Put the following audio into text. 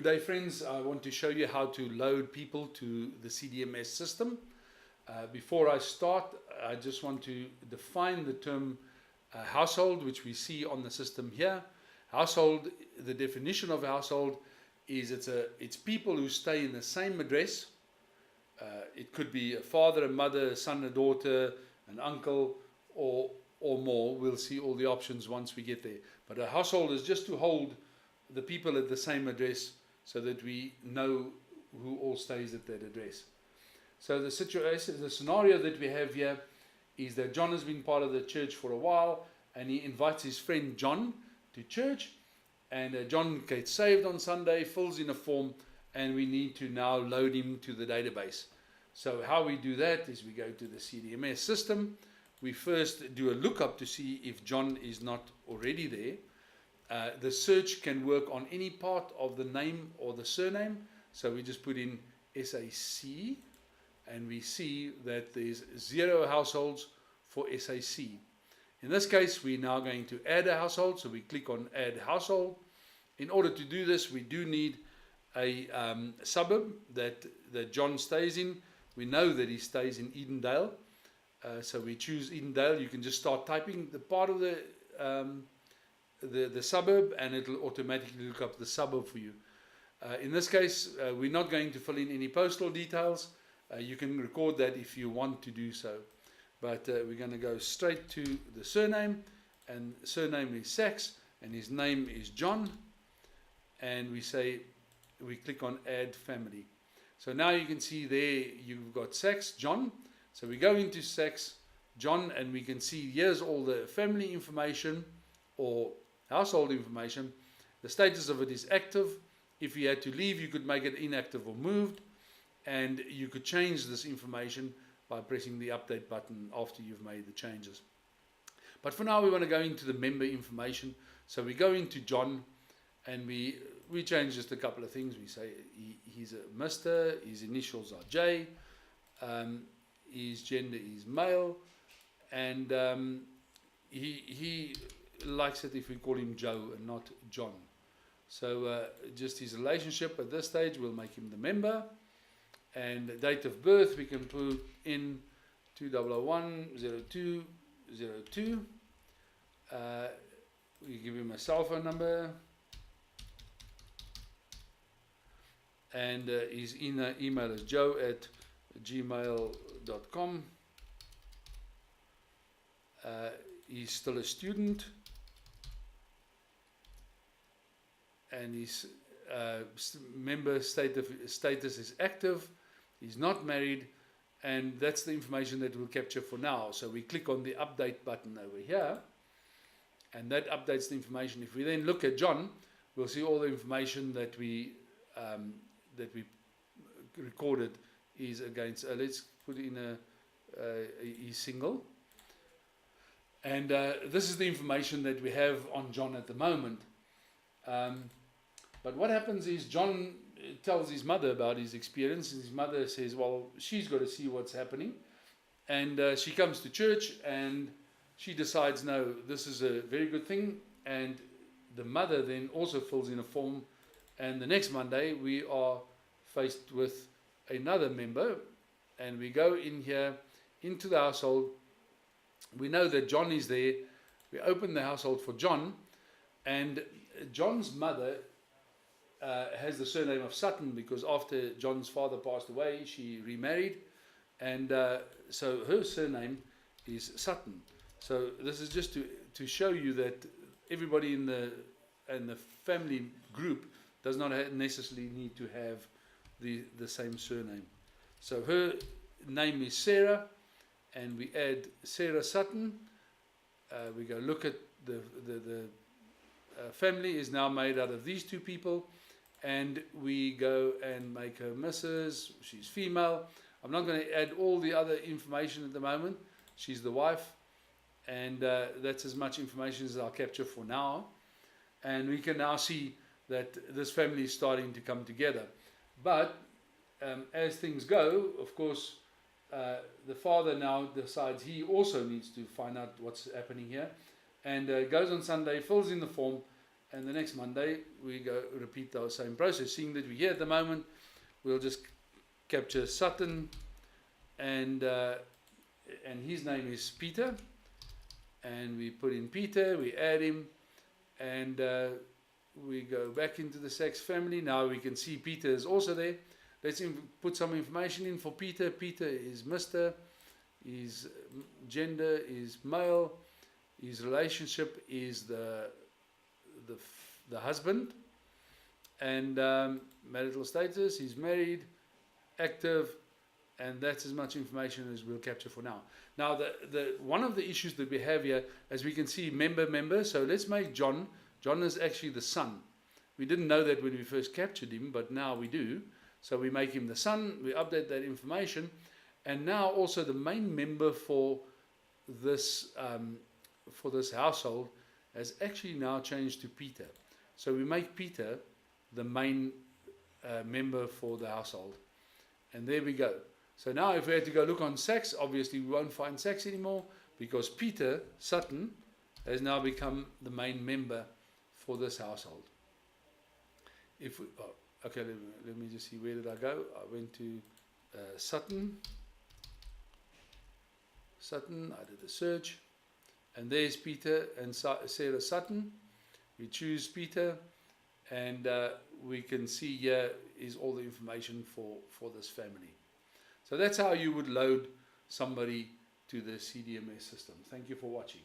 Good day, friends. I want to show you how to load people to the CDMS system. Before I start, I just want to define the term household, which we see on the system here. Household, the definition of household is it's people who stay in the same address. It could be a father, a mother, a son, a daughter, an uncle, or more. We'll see all the options once we get there. But a household is just to hold the people at the same address so that we know who all stays at that address. So the situation, the scenario that we have here is that John has been part of the church for a while, and he invites his friend John to church, and John gets saved on Sunday, fills in a form, and we need to now load him to the database. So how we do that is we go to the CDMS system. We first do a lookup to see if John is not already there. The search can work on any part of the name or the surname. So we just put in SAC, and we see that there's 0 households for SAC. In this case, we're now going to add a household, so we click on Add Household. In order to do this, we do need a suburb that John stays in. We know that he stays in Edendale, so we choose Edendale. You can just start typing the part of the suburb, and it'll automatically look up the suburb for you. In this case, we're not going to fill in any postal details. You can record that if you want to do so. But we're going to go straight to the surname, and surname is Sachs, and his name is John. And we click on Add Family. So now you can see there you've got Sachs, John. So we go into Sachs, John, and we can see here's all the family information or household information. The status of it is active. If you had to leave, you could make it inactive or moved, and you could change this information by pressing the update button after you've made the changes. But for now, we want to go into the member information. So we go into John, and we change just a couple of things. We say he's a Mr., his initials are J, his gender is male, and he likes it if we call him Joe and not John. So just his relationship at this stage, we'll make him the member. And date of birth, we can put in 2001-02-02. We give him a cell phone number. And his email is joe@gmail.com. He's still a student. And his member status is active. He's not married, and that's the information that we'll capture for now. So we click on the update button over here, and that updates the information. If we then look at John, we'll see all the information that we recorded is against. Let's put in he's single, and this is the information that we have on John at the moment. But what happens is John tells his mother about his experience, and his mother says, well, she's got to see what's happening. And she comes to church, and she decides, no, this is a very good thing. And the mother then also fills in a form. And the next Monday, we are faced with another member. And we go in here into the household. We know that John is there. We open the household for John. And John's mother has the surname of Sutton, because after John's father passed away, she remarried, and so her surname is Sutton. So this is just to show you that everybody in the family group does not necessarily need to have the same surname. So her name is Sarah, and we add Sarah Sutton. We go look at the family is now made out of these 2 people, and we go and make her Mrs. She's female. I'm not going to add all the other information at the moment. She's the wife, and that's as much information as I'll capture for now. And we can now see that this family is starting to come together. But as things go, of course, the father now decides he also needs to find out what's happening here, and goes on Sunday, fills in the form, and the next Monday we go repeat the same process. Seeing that we're here at the moment, we'll just capture Sutton, and his name is Peter, and we put in Peter, we add him, and we go back into the Sachs family. Now we can see Peter is also there. Let's put some information in for Peter. Peter is Mr. His gender is male. His relationship is the husband. And marital status, he's married, active, and that's as much information as we'll capture for now. Now, the one of the issues that we have here, as we can see, member. So let's make John. John is actually the son. We didn't know that when we first captured him, but now we do. So we make him the son, we update that information, and now also the main member for this household has actually now changed to Peter. So we make Peter the main member for the household. And there we go. So now if we had to go look on Sachs, obviously we won't find Sachs anymore, because Peter Sutton has now become the main member for this household. If we, okay, let me just see, where did I go? I went to Sutton, I did a search, and there's Peter and Sarah Sutton. We choose Peter, and we can see here is all the information for this family. So that's how you would load somebody to the CDMS system. Thank you for watching.